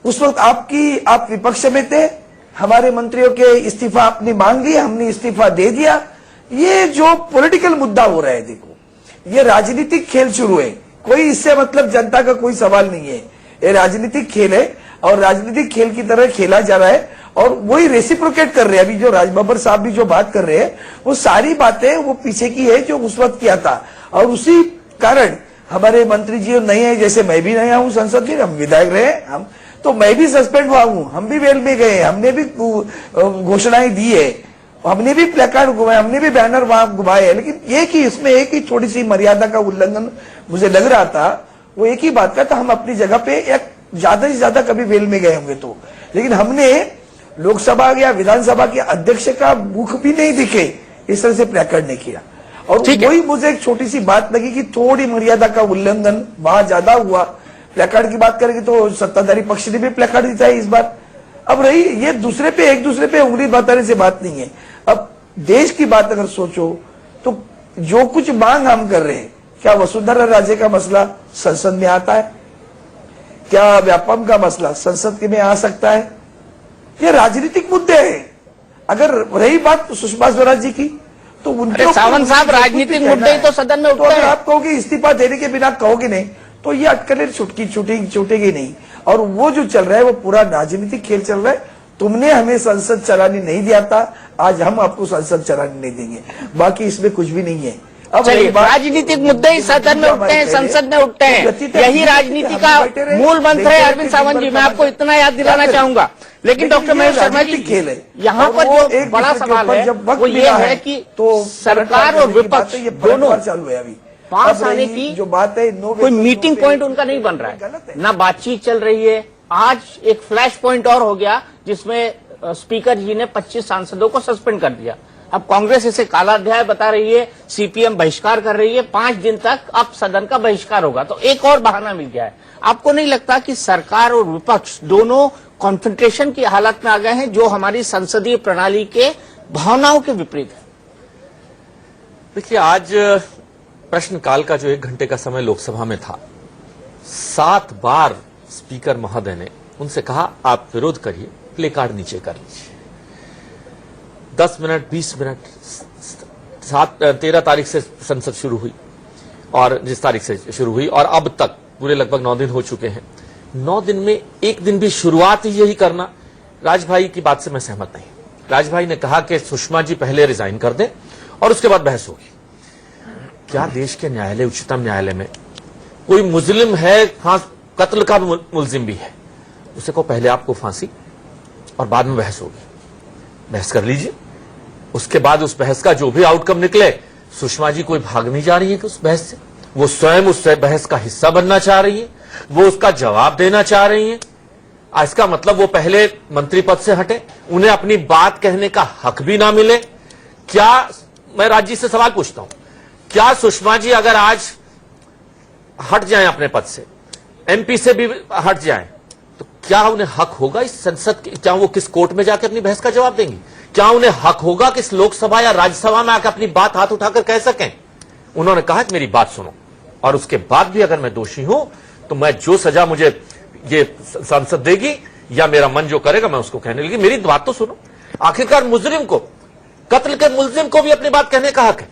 उस वक्त आप विपक्ष में थे, हमारे मंत्रियों के इस्तीफा आपने मांग लिया, हमने इस्तीफा दे दिया। ये जो पॉलिटिकल मुद्दा हो रहा है, देखो ये राजनीतिक खेल शुरू है, कोई इससे मतलब जनता का कोई सवाल नहीं है। ये राजनीतिक खेल है और राजनीतिक खेल की तरह खेला जा रहा है और वही रेसिप्रोकेट कर रहे हैं। अभी जो राजबब्बर साहब भी जो बात कर रहे हैं वो सारी बातें वो पीछे की है जो उस वक्त किया था। और उसी कारण हमारे मंत्री जी नए हैं, जैसे मैं भी नया हूं संसद में, हम विधायक रहे हम, तो मैं भी सस्पेंड हुआ हूं, हम भी वेल में गए, हमने भी घोषणाएं दी है, हमने भी प्लेकार्ड घुमाए, हमने भी बैनर वहां घुमाए हैं। लेकिन ये कि इसमें एक ही थोड़ी सी मर्यादा का उल्लंघन मुझे लग रहा था, वो एक ही बात का था। हम अपनी जगह पे एक ज्यादा से ज्यादा कभी वेल में गए होंगे तो, लेकिन हमने लोकसभा या विधानसभा के अध्यक्ष का मुख भी नहीं दिखे, इस तरह से प्लेकार्ड नहीं किया। और वही मुझे एक छोटी सी बात लगी कि थोड़ी मर्यादा का उल्लंघन वहां ज्यादा हुआ। प्लेकार्ड की बात करेंगे तो सत्ताधारी पक्ष ने भी प्लेकार्ड दिया है इस बार। अब रही ये एक दूसरे पे उंगली बताने से बात नहीं है। अब देश की बात अगर सोचो तो जो कुछ मांग हम कर रहे हैं, क्या वसुंधरा राजे का मसला संसद में आता है? क्या व्यापम का मसला संसद में आ सकता है? ये राजनीतिक मुद्दे हैं। अगर रही बात सुषमा स्वराज जी की तो उनके सावंत साहब, राजनीतिक मुद्दे ही तो सदन में उठते हैं। अगर आप कहोगे इस्तीफा देने के बिना कहोगे नहीं तो ये अटकलें छूटेगी नहीं। और वो जो चल रहा है वो पूरा राजनीतिक खेल चल रहा है। तुमने हमें संसद चलाने नहीं दिया था, आज हम आपको संसद चलाने नहीं देंगे, बाकी इसमें कुछ भी नहीं है। अब चलिए, राजनीतिक मुद्दे ही सदन में उठते हैं, संसद में उठते हैं, यही राजनीति का मूल मंत्र है। अरविंद सावंत जी, मैं आपको इतना याद दिलाना चाहूंगा। लेकिन डॉक्टर महेश शर्मा जी, खेल है यहाँ पर जो बड़ा सवाल है वो ये है कि सरकार और विपक्ष दोनों चालू है अभी पास आने की जो बात है, कोई मीटिंग पॉइंट उनका नहीं बन रहा है, ना बातचीत चल रही है। आज एक फ्लैश पॉइंट और हो गया जिसमें स्पीकर जी ने 25 सांसदों को सस्पेंड कर दिया। अब कांग्रेस इसे काला अध्याय बता रही है, सीपीएम बहिष्कार कर रही है, 5 दिन तक अब सदन का बहिष्कार होगा। तो एक और बहाना मिल गया है। आपको नहीं लगता कि सरकार और विपक्ष दोनों कॉन्फ्रंटेशन की हालत में आ गए हैं, जो हमारी संसदीय प्रणाली के भावनाओं के विपरीत है? देखिए, आज प्रश्नकाल का जो 1 घंटे का समय लोकसभा में था, 7 बार स्पीकर महोदय ने उनसे कहा आप विरोध करिए, प्ले कार्ड नीचे कर लीजिए। 10 मिनट 20 मिनट 13 तारीख से संसद शुरू हुई और जिस तारीख से शुरू हुई और अब तक पूरे लगभग 9 दिन हो चुके हैं। 9 दिन में एक दिन भी शुरुआत ही यही करना, राजभाई की बात से मैं सहमत नहीं। राजभाई ने कहा कि सुषमा जी पहले रिजाइन कर दें और उसके बाद बहस होगी। क्या देश के न्यायालय, उच्चतम न्यायालय में कोई मुजरिम है, हाँ कत्ल का मुलजिम भी है, उसे को पहले आपको फांसी और बाद में बहस होगी। बहस कर लीजिए, उसके बाद उस बहस का जो भी आउटकम निकले, सुषमा जी कोई भाग नहीं जा रही है कि उस बहस से, वो स्वयं उस बहस का हिस्सा बनना चाह रही है, वो उसका जवाब देना चाह रही है। इसका मतलब वो पहले मंत्री पद से हटे, उन्हें अपनी बात कहने का हक भी ना मिले। क्या, मैं राज्य से सवाल पूछता हूं, क्या सुषमा जी अगर आज हट जाएं अपने पद से, एमपी से भी हट जाएं, तो क्या उन्हें हक होगा इस संसद के, क्या वो किस कोर्ट में जाकर अपनी बहस का जवाब देंगी? क्या उन्हें हक होगा कि इस लोकसभा या राज्यसभा में आकर अपनी बात हाथ उठाकर कह सकें? उन्होंने कहा कि मेरी बात सुनो, और उसके बाद भी अगर मैं दोषी हूं तो मैं जो सजा मुझे ये संसद देगी या मेरा मन जो करेगा मैं उसको कहने लगी, मेरी बात तो सुनो। आखिरकार मुजरिम को, कत्ल के मुलजिम को भी अपनी बात कहने का हक है,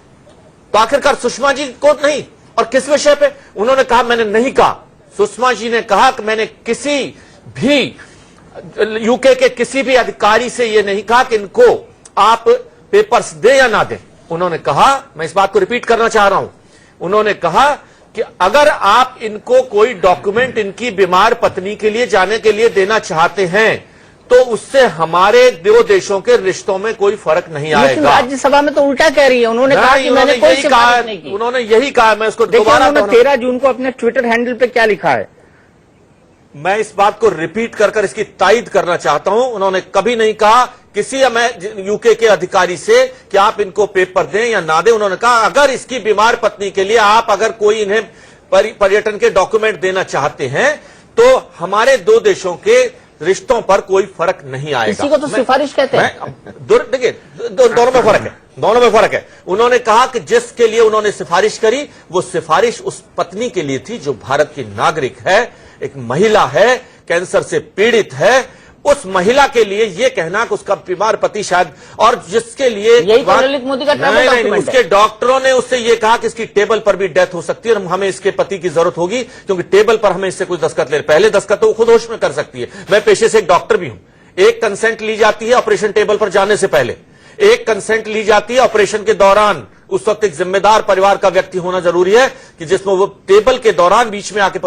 तो आखिरकार सुषमा जी को नहीं? और किस विषय पे? उन्होंने कहा मैंने नहीं कहा, सुषमा जी ने कहा कि मैंने किसी भी यूके के किसी भी अधिकारी से यह नहीं कहा कि इनको आप पेपर्स दे या ना दे। उन्होंने कहा, मैं इस बात को रिपीट करना चाह रहा हूं, उन्होंने कहा कि अगर आप इनको कोई डॉक्यूमेंट इनकी बीमार पत्नी के लिए जाने के लिए देना चाहते हैं तो उससे हमारे दो देशों के रिश्तों में कोई फर्क नहीं आएगा। राज्यसभा में तो उल्टा कह रही है, उन्होंने कहा कि मैंने कोई सिफारिश नहीं की। उन्होंने यही कहा, मैं उसको दोबारा 13 जून को अपने ट्विटर हैंडल पे क्या लिखा है, मैं इस बात को रिपीट कर इसकी तायद करना चाहता हूं। उन्होंने कभी नहीं कहा किसी यूके के अधिकारी से कि आप इनको पेपर दें या ना दें। उन्होंने कहा अगर इसकी बीमार पत्नी के लिए आप अगर कोई इन्हें पर्यटन के डॉक्यूमेंट देना चाहते हैं तो हमारे दो देशों के रिश्तों पर कोई फर्क नहीं आएगा। इसी को तो सिफारिश कहते हैं। देखिए दोनों में फर्क है, दोनों में फर्क है। उन्होंने कहा कि जिसके लिए उन्होंने सिफारिश करी वो सिफारिश उस पत्नी के लिए थी जो भारत की नागरिक है, एक महिला है, कैंसर से पीड़ित है। उस महिला के लिए ये कहना कि उसका बीमार पति शायद, और जिसके लिए यही तो ललित मोदी का ट्रैवल डॉक्यूमेंट है। उसके डॉक्टरों ने उससे ये कहा कि इसकी टेबल पर भी डेथ हो सकती है और हमें इसके पति की जरूरत होगी क्योंकि टेबल पर हमें इससे कुछ दस्तखत ले, पहले दस्तखत तो वो खुद होश में कर सकती है। मैं पेशे से एक डॉक्टर भी हूं। एक कंसेंट ली जाती है ऑपरेशन टेबल पर जाने से पहले, एक कंसेंट ली जाती है ऑपरेशन के दौरान। उस वक्त एक जिम्मेदार परिवार का व्यक्ति होना जरूरी है कि जिसमें वो टेबल के दौरान बीच में आके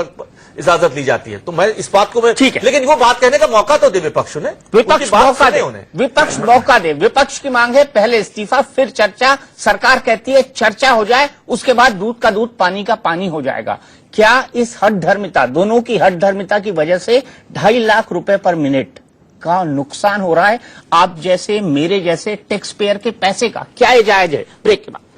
इजाजत ली जाती है। तो मैं इस बात को ठीक है, लेकिन वो बात कहने का मौका तो दे विपक्ष ने, विपक्ष मौका दे, विपक्ष मौका दे। विपक्ष की मांग है पहले इस्तीफा फिर चर्चा। सरकार कहती है चर्चा हो जाए उसके बाद दूध का दूध पानी का पानी हो जाएगा। क्या इस हठधर्मिता, दोनों की हठधर्मिता की वजह से 2.5 लाख रुपए पर मिनट का नुकसान हो रहा है आप जैसे मेरे जैसे टैक्स पेयर के पैसे का? क्या ये जायज है? ब्रेक के बाद।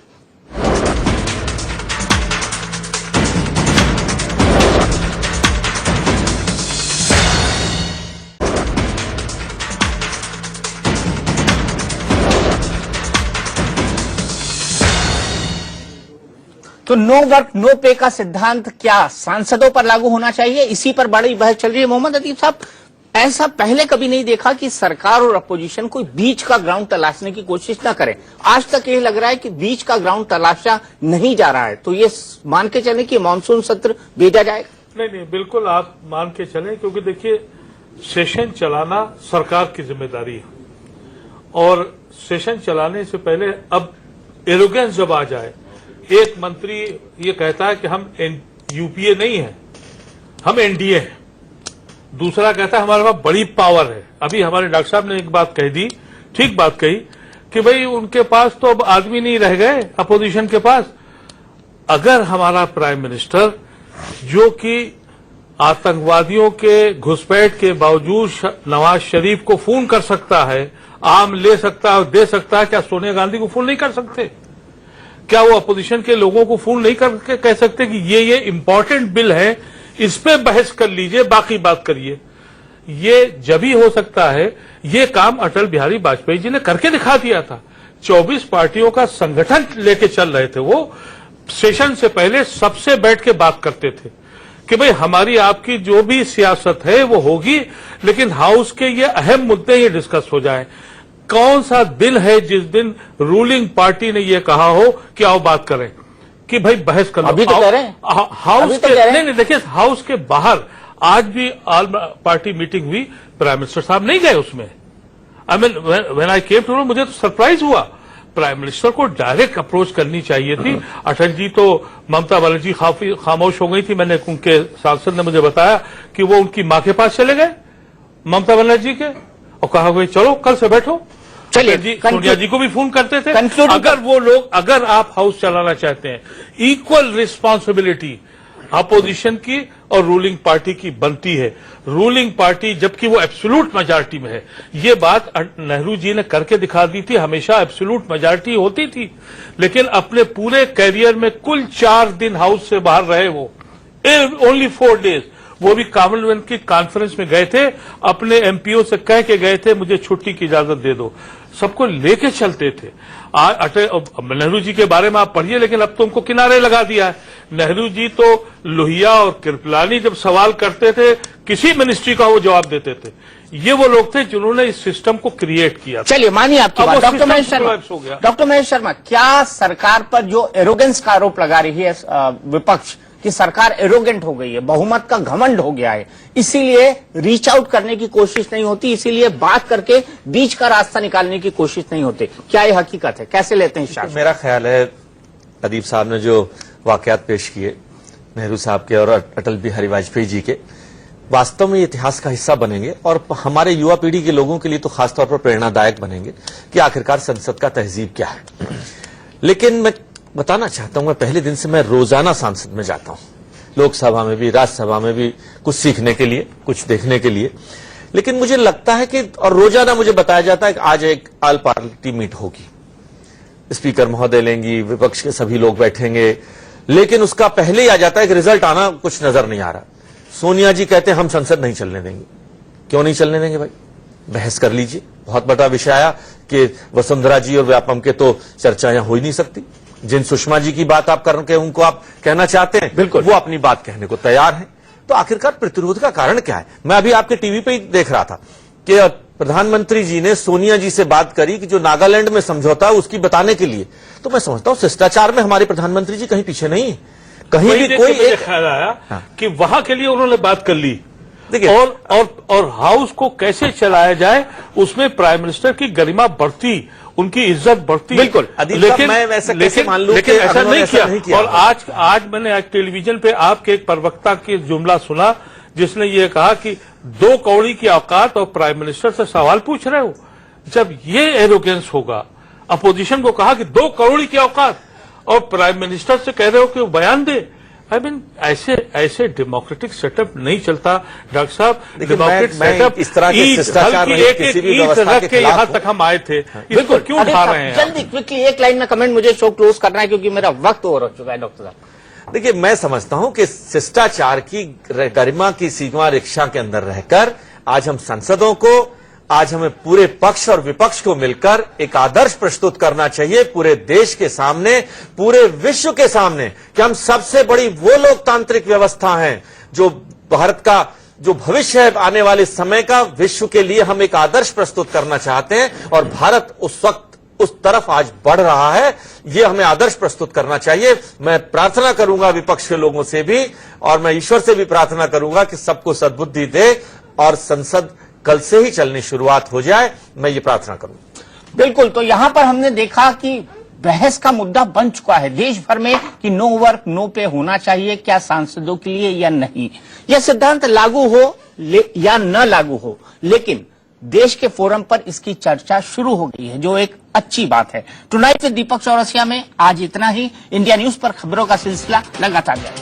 तो नो वर्क नो पे का सिद्धांत क्या सांसदों पर लागू होना चाहिए? इसी पर बड़ी बहस चल रही है। मोहम्मद अतीब साहब, ऐसा पहले कभी नहीं देखा कि सरकार और अपोजिशन कोई बीच का ग्राउंड तलाशने की कोशिश न करे। आज तक ये लग रहा है कि बीच का ग्राउंड तलाशा नहीं जा रहा है। तो ये मान के चले कि मानसून सत्र भेजा जाएगा? नहीं, बिल्कुल आप मान के चलें, क्योंकि देखिए सेशन चलाना सरकार की जिम्मेदारी है और सेशन चलाने से पहले अब एरोगेंस जब आ जाए, एक मंत्री ये कहता है कि हम यूपीए नहीं है, हम एनडीए हैं, दूसरा कहता है हमारे पास बड़ी पावर है। अभी हमारे डॉक्टर साहब ने एक बात कह दी, ठीक बात कही कि भाई उनके पास तो अब आदमी नहीं रह गए अपोजिशन के पास। अगर हमारा प्राइम मिनिस्टर जो कि आतंकवादियों के घुसपैठ के बावजूद नवाज शरीफ को फोन कर सकता है, आम ले सकता है, दे सकता है, क्या सोनिया गांधी को फोन नहीं कर सकते? क्या वो अपोजिशन के लोगों को फोन नहीं करके कह सकते कि ये इंपॉर्टेंट बिल है, इस पे बहस कर लीजिए, बाकी बात करिए? ये जब ही हो सकता है। ये काम अटल बिहारी वाजपेयी जी ने करके दिखा दिया था। 24 पार्टियों का संगठन लेके चल रहे थे। वो सेशन से पहले सबसे बैठ के बात करते थे कि भाई हमारी आपकी जो भी सियासत है वो होगी, लेकिन हाउस के ये अहम मुद्दे ये डिस्कस हो जाए। कौन सा दिन है जिस दिन रूलिंग पार्टी ने ये कहा हो कि आओ बात करें, कि भाई बहस कर लो? अभी तो कह रहे हैं, हाउस के नहीं, देखिए हाउस के बाहर आज भी ऑल पार्टी मीटिंग हुई, प्राइम मिनिस्टर साहब नहीं गए उसमें। I mean when I came to know, मुझे तो सरप्राइज हुआ। प्राइम मिनिस्टर को डायरेक्ट अप्रोच करनी चाहिए थी। अटल जी तो ममता बनर्जी खामोश हो गई थी। मैंने उनके सांसद ने मुझे बताया कि वो उनकी मां के पास चले गए, ममता बनर्जी के, और कहा भाई चलो कल से बैठो। चलिए, सोनिया जी को भी फोन करते थे। अगर वो लोग, अगर आप हाउस चलाना चाहते हैं, इक्वल रिस्पॉन्सिबिलिटी अपोजिशन की और रूलिंग पार्टी की बनती है। रूलिंग पार्टी जबकि वो एब्सोल्यूट मेजॉरिटी में है, ये बात नेहरू जी ने करके दिखा दी थी। हमेशा एब्सोल्यूट मेजॉरिटी होती थी, लेकिन अपने पूरे कैरियर में कुल 4 दिन हाउस से बाहर रहे वो, ओनली 4 डेज। वो भी कॉमनवेल्थ की कॉन्फ्रेंस में गए थे, अपने एमपीओ से कह के गए थे मुझे छुट्टी की इजाजत दे दो। सबको लेके चलते थे। नेहरू जी के बारे में आप पढ़िए, लेकिन अब तो उनको किनारे लगा दिया है। नेहरू जी तो लोहिया और कृपलानी जब सवाल करते थे, किसी मिनिस्ट्री का वो जवाब देते थे। ये वो लोग थे जिन्होंने इस सिस्टम को क्रिएट किया। चलिए, मानिए आपकी बात। डॉक्टर महेश शर्मा, क्या सरकार पर जो एरोगेंस का आरोप लगा रही है विपक्ष कि सरकार एरोगेंट हो गई है, बहुमत का घमंड हो गया है, इसीलिए रीच आउट करने की कोशिश नहीं होती, इसीलिए बात करके बीच का रास्ता निकालने की कोशिश नहीं होती, क्या ये हकीकत है? कैसे लेते हैं शासन? मेरा ख्याल है अदीब साहब ने जो वाकयात पेश किए नेहरू साहब के और अटल बिहारी वाजपेयी जी के, वास्तव में इतिहास का हिस्सा बनेंगे और हमारे युवा पीढ़ी के लोगों के लिए तो खासतौर पर प्रेरणादायक बनेंगे कि आखिरकार संसद का तहजीब क्या है। लेकिन मैं बताना चाहता हूं, मैं पहले दिन से मैं रोजाना संसद में जाता हूं, लोकसभा में भी राज्यसभा में भी, कुछ सीखने के लिए, कुछ देखने के लिए, लेकिन मुझे लगता है कि, और रोजाना मुझे बताया जाता है कि आज एक ऑल पार्टी मीट होगी, स्पीकर महोदय लेंगी, विपक्ष के सभी लोग बैठेंगे, लेकिन उसका पहले ही आ जाता है कि रिजल्ट आना कुछ नजर नहीं आ रहा। सोनिया जी कहते हैं हम संसद नहीं चलने देंगे। क्यों नहीं चलने देंगे भाई? बहस कर लीजिए। बहुत बड़ा विषय आया कि वसुंधरा जी और व्यापम के तो चर्चा यहां हो ही नहीं सकती। जिन सुषमा जी की बात आप करके उनको आप कहना चाहते हैं, बिल्कुल वो अपनी बात कहने को तैयार हैं। तो आखिरकार प्रतिरोध का कारण क्या है? मैं अभी आपके टीवी पे ही देख रहा था कि प्रधानमंत्री जी ने सोनिया जी से बात करी कि जो नागालैंड में समझौता है उसकी बताने के लिए। तो मैं समझता हूं शिष्टाचार में हमारे प्रधानमंत्री जी कहीं पीछे नहीं है। कहीं भी कोई एक ख्याल आया कि वहां के लिए उन्होंने बात कर ली। देखिए, और हाउस को कैसे चलाया जाए उसमें प्राइम मिनिस्टर की गरिमा बढ़ती, उनकी इज्जत बढ़ती। बिल्कुल। लेकिन मैं वैसा कैसे मान लूं लेकिन कि ऐसा नहीं नहीं किया। और आज मैंने टेलीविजन पे आपके एक प्रवक्ता की जुमला सुना जिसने ये कहा कि 2 कौड़ी की औकात और प्राइम मिनिस्टर से सवाल पूछ रहे हो। जब ये एरोगेंस होगा, अपोजिशन को कहा कि 2 कौड़ी की औकात और प्राइम मिनिस्टर से कह रहे हो कि वो बयान दे। आई मीन ऐसे डेमोक्रेटिक सेटअप नहीं चलता डॉक्टर साहब। डेमोक्रेटिक सेटअप इस तरह के शिष्टाचार एक रख के यहाँ तक हम आए थे। इसको क्यों उठा रहे हैं? जल्दी क्विकली एक लाइन में कमेंट, मुझे शो क्लोज करना है क्योंकि मेरा वक्त ओवर हो चुका है डॉक्टर साहब। देखिए, मैं समझता हूं कि शिष्टाचार की गरिमा की सीमा रिक्शा के अंदर रहकर आज हम सांसदों को, आज हमें पूरे पक्ष और विपक्ष को मिलकर एक आदर्श प्रस्तुत करना चाहिए पूरे देश के सामने, पूरे विश्व के सामने, कि हम सबसे बड़ी वो लोकतांत्रिक व्यवस्था हैं जो भारत का जो भविष्य है आने वाले समय का, विश्व के लिए हम एक आदर्श प्रस्तुत करना चाहते हैं और भारत उस वक्त उस तरफ आज बढ़ रहा है। ये हमें आदर्श प्रस्तुत करना चाहिए। मैं प्रार्थना करूंगा विपक्ष के लोगों से भी, और मैं ईश्वर से भी प्रार्थना करूंगा कि सबको सद्बुद्धि दे और संसद कल से ही चलनी शुरुआत हो जाए। मैं ये प्रार्थना करूंगा। बिल्कुल। तो यहां पर हमने देखा कि बहस का मुद्दा बन चुका है देश भर में कि नो वर्क नो पे होना चाहिए क्या सांसदों के लिए या नहीं। यह सिद्धांत लागू हो या न लागू हो, लेकिन देश के फोरम पर इसकी चर्चा शुरू हो गई है, जो एक अच्छी बात है। टुनाइट विद दीपक चौरसिया में आज इतना ही। इंडिया न्यूज पर खबरों का सिलसिला लगातार जारी।